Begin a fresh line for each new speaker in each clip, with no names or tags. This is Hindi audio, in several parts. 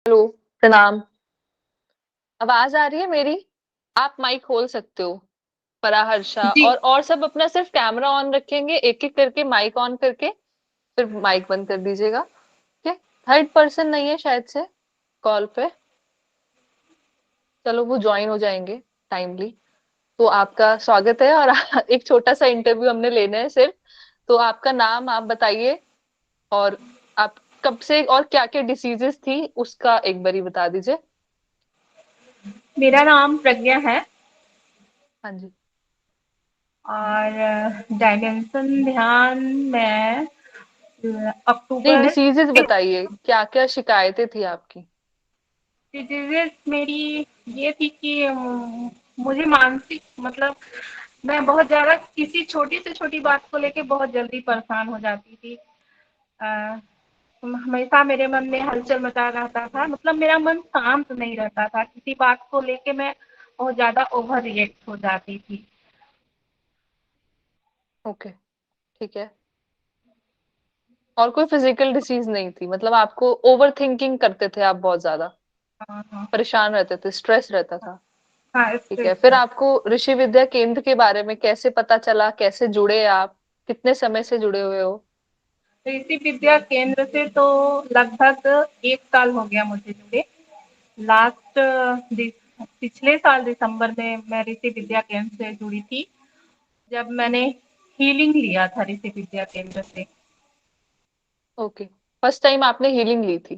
हेलो, प्रणाम। आवाज आ रही है मेरी? आप माइक खोल सकते हो। पराहर्षा
जी।
और सब अपना सिर्फ कैमरा ऑन रखेंगे, एक एक करके माइक ऑन करके फिर माइक बंद कर दीजिएगा। ठीक है। थर्ड पर्सन नहीं है शायद से कॉल पे। चलो वो ज्वाइन हो जाएंगे टाइमली। तो आपका स्वागत है और एक छोटा सा इंटरव्यू हमने लेना है सिर्फ। तो आपका नाम आप बताइए, और आप कब से और क्या क्या डिसीजेस थी उसका एक बारी बता दीजिए।
मेरा नाम प्रज्ञा है
हाँ जी।
और डायमेंशन ध्यान में
नहीं,
अक्टूबर
डिसीजेस बताइए, क्या क्या शिकायतें थी आपकी।
डिजीजेस मेरी ये थी कि मुझे मानसिक मतलब मैं बहुत ज़्यादा किसी छोटी से छोटी बात को लेके बहुत जल्दी परेशान हो जाती थी। अ, हमेशा मेरे मन में हलचल मचा रहता था, मतलब मेरा मन शांत नहीं रहता था, किसी बात को लेके मैं बहुत ज़्यादा ओवर रिएक्ट हो जाती थी।
ओके, ठीक है। और कोई फिजिकल डिसीज नहीं थी, मतलब आपको ओवर थिंकिंग करते थे आप बहुत ज्यादा,
हाँ हाँ।
परेशान रहते थे, स्ट्रेस रहता था।
हाँ,
ठीक है,
स्ट्रेस
फिर
था।
आपको ऋषि विद्या केंद्र के बारे में कैसे पता चला, कैसे जुड़े आप, कितने समय से जुड़े हुए हो?
कृषि विद्या केंद्र से तो लगभग 1 साल हो गया मुझे जुड़े। लास्ट पिछले साल दिसंबर में मैं ऋषि विद्या केंद्र से जुड़ी थी, जब मैंने हीलिंग लिया था ऋषि विद्या केंद्र से।
ओके। फर्स्ट टाइम आपने हीलिंग ली थी।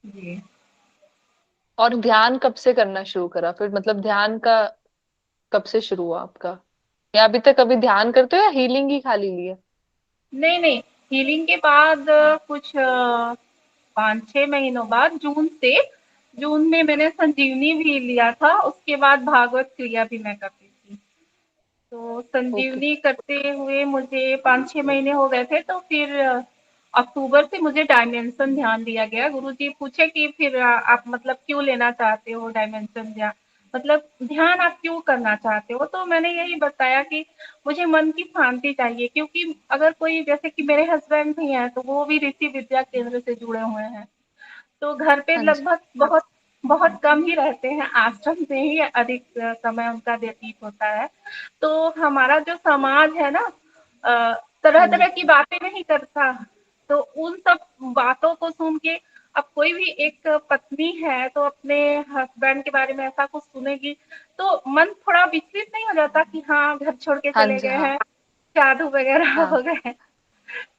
जी।
और ध्यान कब से करना शुरू करा फिर, मतलब ध्यान का कब से शुरू हुआ आपका? या अभी तक कभी ध्यान करते हो या हीलिंग ही खाली ली है?
नहीं, नहीं, हीलिंग के बाद कुछ 5-6 महीनों बाद जून में मैंने संजीवनी भी लिया था, उसके बाद भागवत क्रिया भी मैं करती थी। तो
ओके।
संजीवनी करते हुए मुझे 5-6 महीने हो गए थे, तो फिर अक्टूबर से मुझे डायमेंशन ध्यान दिया गया। गुरुजी पूछे कि फिर आप मतलब क्यों लेना चाहते हो डायमेंशन ध्यान, मतलब ध्यान आप क्यों करना चाहते हो? तो मैंने यही बताया कि मुझे मन की शांति चाहिए, क्योंकि अगर कोई जैसे कि मेरे हस्बैंड भी हैं, तो वो भी ऋषि विद्या केंद्र से जुड़े हुए हैं। तो घर पे
हाँ जी।
लगभग बहुत बहुत कम ही रहते हैं, आश्रम में ही अधिक समय उनका व्यतीत होता है। तो हमारा जो समाज है ना, तरह
हाँ जी।
तरह की बातें नहीं करता, तो उन सब बातों को सुन के अब कोई भी एक पत्नी है तो अपने हस्बैंड के बारे में ऐसा कुछ सुनेगी, तो मन थोड़ा विचलित नहीं हो जाता कि हाँ घर छोड़ के
हाँ
चले
जी।
गए
हाँ।
हैं, साधु वगैरह
हाँ।
हो गए।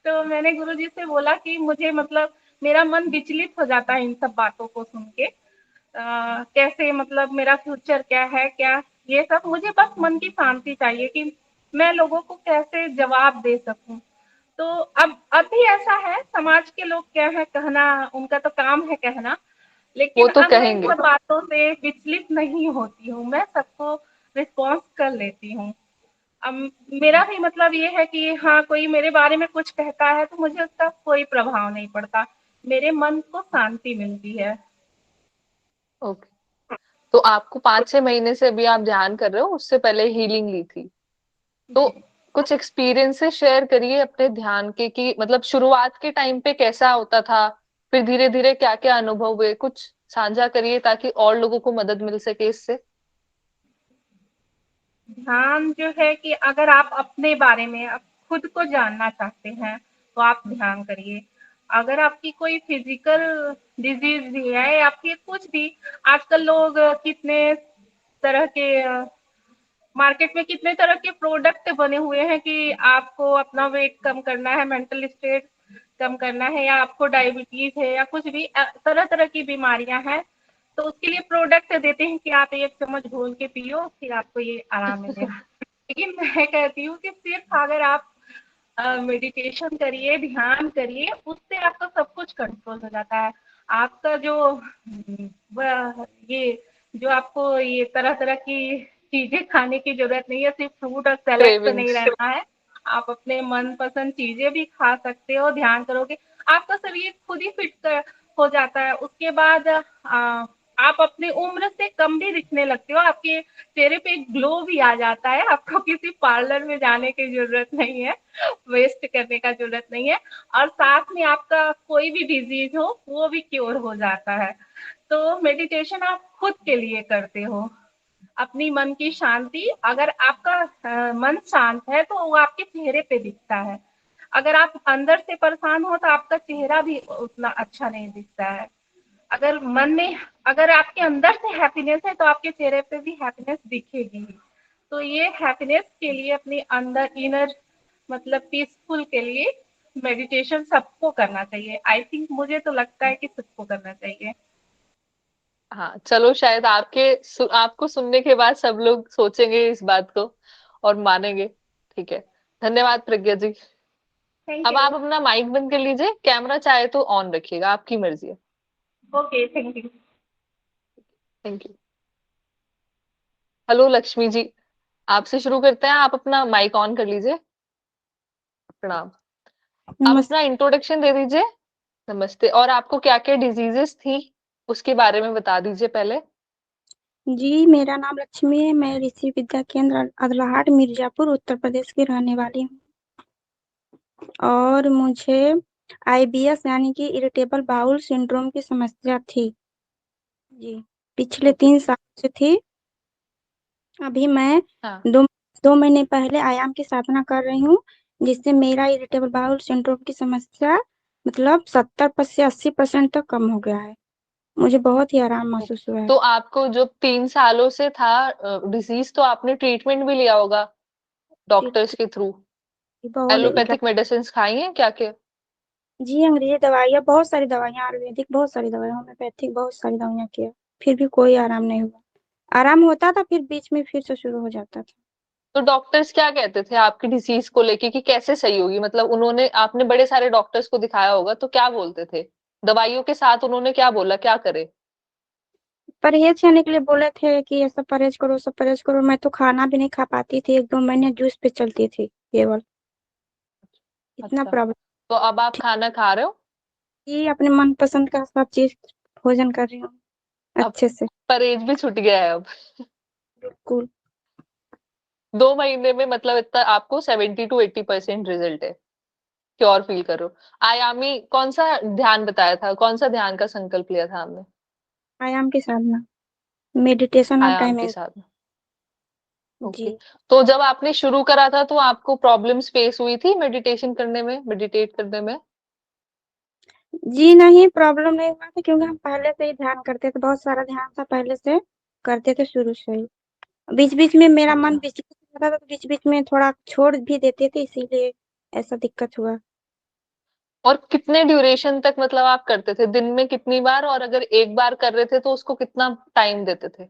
तो मैंने गुरुजी से बोला कि मुझे मतलब मेरा मन विचलित हो जाता है इन सब बातों को सुन के। कैसे मतलब मेरा फ्यूचर क्या है, क्या ये सब मुझे बस मन की शांति चाहिए कि मैं लोगों को कैसे जवाब दे सकूं। तो अब भी ऐसा है, समाज के लोग क्या है कहना, उनका तो काम है कहना,
वो
लेकिन
तो
अब मैं इन
कहेंगे।
सब बातों से विचलित नहीं होती हूँ, मैं सबको रिस्पॉन्स कर लेती हूँ। अब मेरा भी मतलब ये है कि हाँ कोई मेरे बारे में कुछ कहता है तो मुझे उसका कोई प्रभाव नहीं पड़ता, मेरे मन को शांति मिलती है।
ओके। तो आपको 5-6 महीने से अभी आप ध्यान कर रहे हो, उससे पहले हीलिंग ली थी। तो
जी।
कुछ एक्सपीरियंसेस शेयर करिए अपने ध्यान के, कि मतलब शुरुआत के टाइम पे कैसा होता था, फिर धीरे धीरे क्या क्या अनुभव हुए, कुछ साझा करिए ताकि और लोगों को मदद मिल सके इससे।
ध्यान जो है कि अगर आप अपने बारे में आप खुद को जानना चाहते हैं तो आप ध्यान करिए। अगर आपकी कोई फिजिकल डिजीज भी है या फिर कुछ भी, आजकल लोग कितने तरह के मार्केट में कितने तरह के प्रोडक्ट बने हुए हैं कि आपको अपना वेट कम करना है, मेंटल स्टेट कम करना है, या आपको डायबिटीज है या कुछ भी तरह तरह की बीमारियां हैं, तो उसके लिए प्रोडक्ट देते हैं कि आप 1 चम्मच घोल के पियो फिर आपको ये आराम मिलेगा। लेकिन मैं कहती हूँ कि सिर्फ अगर आप मेडिटेशन करिए, ध्यान करिए, उससे आपका सब कुछ कंट्रोल हो जाता है। आपका जो ये जो आपको ये तरह तरह की चीजें खाने की जरूरत नहीं है, सिर्फ फ्रूट और सैलेड पे नहीं
क्रेविंग्स।
रहना है। आप अपने मनपसंद चीजें भी खा सकते हो, ध्यान करोगे आपका शरीर खुद ही फिट हो जाता है। उसके बाद आप अपनी उम्र से कम भी दिखने लगते हो, आपके चेहरे पे एक ग्लो भी आ जाता है, आपको किसी पार्लर में जाने की ज़रूरत नहीं है, वेस्ट करने का ज़रूरत नहीं है, और साथ में आपका कोई भी डिज़ीज़ हो, वो भी क्योर हो जाता है। तो मेडिटेशन आप खुद के लिए करते हो, अपनी मन की शांति, अगर आपका मन शांत है तो वो आपके चेहरे पे दिखता है। अगर आप अंदर से परेशान हो तो आपका चेहरा भी उतना अच्छा नहीं दिखता है। अगर मन में, अगर आपके अंदर से हैप्पीनेस है तो आपके चेहरे पे भी हैप्पीनेस दिखेगी ही। तो ये हैप्पीनेस के लिए अपनी अंदर इनर मतलब पीसफुल के लिए मेडिटेशन सबको करना चाहिए। आई थिंक मुझे तो लगता है कि सबको करना चाहिए।
हाँ, चलो शायद आपको सुनने के बाद सब लोग सोचेंगे इस बात को और मानेंगे। ठीक है, धन्यवाद प्रज्ञा जी।
थैंक
अब
यू।
आप अपना माइक बंद कर लीजिए, कैमरा चाहे तो ऑन रखिएगा, आपकी मर्जी है।
Okay, thank you.
Thank you. Hello Lakshmi ji, आपसे शुरू करते हैं, आप अपना माइक ऑन कर लीजिए। प्रणाम। आप
नमस्ते
अपना इंट्रोडक्शन दे दीजिए। नमस्ते। और आपको क्या क्या डिजीजेस थी उसके बारे में बता दीजिए पहले।
जी, मेरा नाम लक्ष्मी है। मैं ऋषि विद्या केंद्र अदलाहाट मिर्जापुर उत्तर प्रदेश की रहने वाली हूँ और मुझे आईबीएस यानी कि इरिटेबल बाउल सिंड्रोम की समस्या थी। जी, पिछले
ओके।
3 साल से थी। अभी मैं
हाँ।
दो 2 महीने पहले आयाम की साधना कर रही हूँ, जिससे मेरा इरिटेबल बाउल सिंड्रोम की समस्या मतलब 70 से 80% तक कम हो गया है। मुझे बहुत ही आराम
ओके।
महसूस हुआ है।
तो आपको जो 3 सालों से था डिजीज, तो आपने ट्रीटमेंट भी लिया होगा डॉक्टर्स के थ्रू?
बहुत
एलोपैथिक मेडिसिन खाई हैं क्या के?
जी, अंग्रेजी दवाइयाँ, बहुत सारी दवाइयाँ, आयुर्वेदिक बहुत सारी दवाइयाँ, होम्योपैथिक बहुत सारी दवाइयाँ किया, फिर भी कोई आराम नहीं हुआ। आराम होता था, फिर बीच में फिर से शुरू हो जाता था।
तो डॉक्टर्स क्या कहते थे आपकी डिसीज को लेके कि कैसे सही होगी? मतलब उन्होंने, आपने बड़े सारे डॉक्टर्स को दिखाया होगा, तो क्या बोलते थे? दवाइयों के साथ उन्होंने क्या बोला, क्या करे?
परहेज करने के लिए बोले थे कि ये सब परहेज करो, सब परहेज करो। मैं तो खाना भी नहीं खा पाती थी, 1-2 महीने जूस पे चलती थी केवल। इतना
अच्छा।
प्रॉब्लम
तो अब आप
थी।
खाना खा रहे हो?
जी, अपने मनपसंद का सब चीज भोजन कर रही हूँ
अब
अच्छे से।
परहेज भी छूट गया है अब?
बिल्कुल।
2 महीने में मतलब इतना आपको 70 to 80% रिजल्ट है, क्योर फील करो। आयामी कौन सा ध्यान बताया था, कौन सा ध्यान का संकल्प लिया था हमने?
आयाम की साधना, मेडिटेशन और
आयाम के
टाइम।
साथ। ओके।
जी।
तो जब आपने शुरू करा था तो आपको प्रॉब्लम्स फेस हुई थी मेडिटेशन करने में, मेडिटेट करने में?
जी नहीं, प्रॉब्लम नहीं हुआ था क्योंकि हम पहले से ही ध्यान करते थे, बहुत सारा ध्यान था पहले से, करते थे शुरू से ही। बीच-बीच में मेरा मन
अच्छा।
विचलित होता था, तो बीच-बीच में थोड़ा छोड़ भी देते थे, इसीलिए ऐसा दिक्कत हुआ।
और कितने ड्यूरेशन तक मतलब आप करते थे, दिन में कितनी बार? और अगर एक बार कर रहे थे तो उसको कितना टाइम देते थे?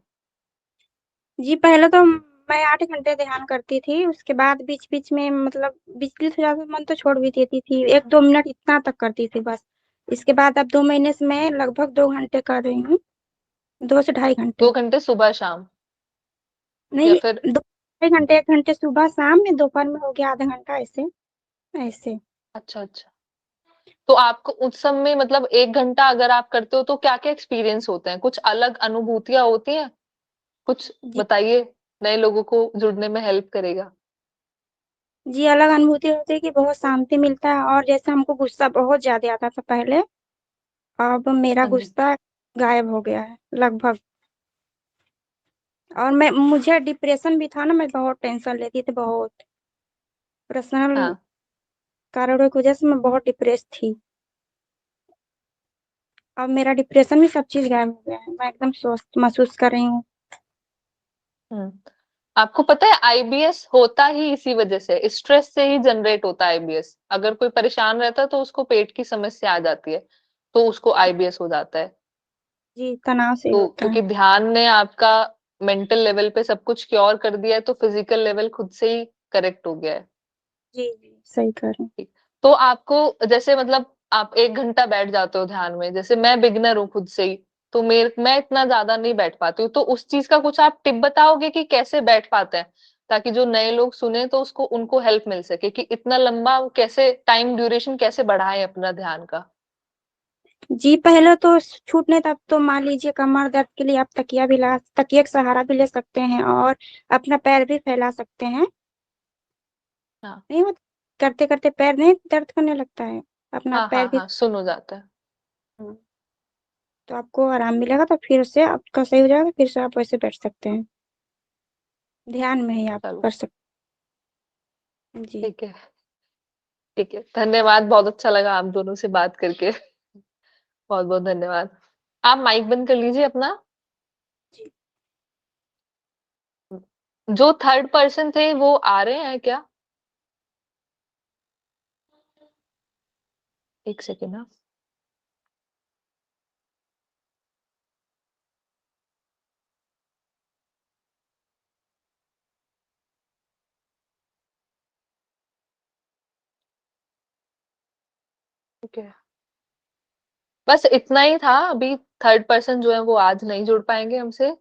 जी, पहले तो मैं 8 घंटे ध्यान करती थी, उसके बाद बीच-बीच में मतलब विचलित हो जाता मन तो छोड़ भी देती थी, 1-2 मिनट इतना तक करती थी बस। इसके बाद अब 2 महीने से मैं लगभग 2 घंटे कर रही हूँ, 2 से ढाई घंटे।
2 घंटे सुबह शाम? या
नहीं,
फिर?
2 ढाई घंटे, 1 घंटे सुबह शाम में, दोपहर में हो गया आधा घंटा ऐसे, ऐसे।
अच्छा अच्छा। तो आपको उस समय मतलब 1 घंटा अगर आप करते हो तो क्या क्या एक्सपीरियंस होते हैं, कुछ अलग अनुभूतियां होती हैं? कुछ
जी,
बताइए, नए लोगों को जुड़ने में हेल्प करेगा।
जी, अलग अनुभूति होती है कि बहुत शांति मिलता है और जैसे हमको गुस्सा बहुत ज़्यादा आता था पहले, अब मेरा
हाँ जी।
गुस्सा गायब हो गया है लगभग। और मैं मुझे डिप्रेशन भी था ना, मैं बहुत टेंशन लेती थी, बहुत पर्सनल
हाँ।
कारणों की वजह से मैं बहुत डिप्रेस थी। अब मेरा डिप्रेशन भी सब चीज़ गायब हो गया है, मैं एकदम स्वस्थ महसूस कर रही हूँ।
हम्म। आपको पता है आईबीएस होता ही इसी वजह से, स्ट्रेस से ही जनरेट होता है आईबीएस। अगर कोई परेशान रहता है तो उसको पेट की समस्या आ जाती है, तो उसको आईबीएस हो जाता है।
जी, तनाव से ही
तो
होता है।
क्योंकि ध्यान ने आपका मेंटल लेवल पे सब कुछ क्योर कर दिया है, तो फिजिकल लेवल खुद से ही करेक्ट हो गया है।
जी, जी, सही कह रहे हैं।
ठीक। तो आपको जैसे मतलब आप 1 घंटा बैठ जाते हो ध्यान में, जैसे मैं बिगनर हूँ खुद से ही, तो मैं इतना ज्यादा नहीं बैठ पाती हूँ, तो उस चीज का कुछ आप टिप बताओगे कि कैसे बैठ पाते हैं, ताकि जो नए लोग सुने तो उसको उनको हेल्प मिल सके कि इतना लंबा कैसे टाइम ड्यूरेशन कैसे बढ़ाएं अपना ध्यान का?
जी, पहले तो छूट नहीं था, अब तो मान लीजिए कमर दर्द के लिए आप तकिया का सहारा भी ले सकते हैं और अपना पैर भी फैला सकते हैं।
हाँ
नहीं होता, करते करते पैर नहीं दर्द करने लगता है, अपना
हाँ
पैर
हाँ
भी।
हाँ, सुन हो जाता है।
हाँ, तो आपको आराम मिलेगा, तो फिर से आपका सही हो जाएगा, फिर से आप वैसे बैठ सकते हैं, ध्यान में ही आप
चलो
कर सकते हैं जी।
ठीक है, ठीक है, धन्यवाद, बहुत अच्छा लगा आप दोनों से बात करके। बहुत बहुत धन्यवाद। आप माइक बंद कर लीजिए अपना।
जी।
जो थर्ड पर्सन थे वो आ रहे हैं क्या? एक सेकेंड ना। ठीक है, बस इतना ही था अभी। थर्ड पर्सन जो है वो आज नहीं जुड़ पाएंगे हमसे।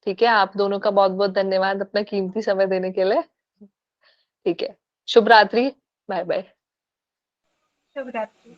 ठीक है, आप दोनों का बहुत बहुत धन्यवाद अपना कीमती समय देने के लिए। ठीक है, शुभ रात्रि, बाय बाय।
शुभ रात्रि।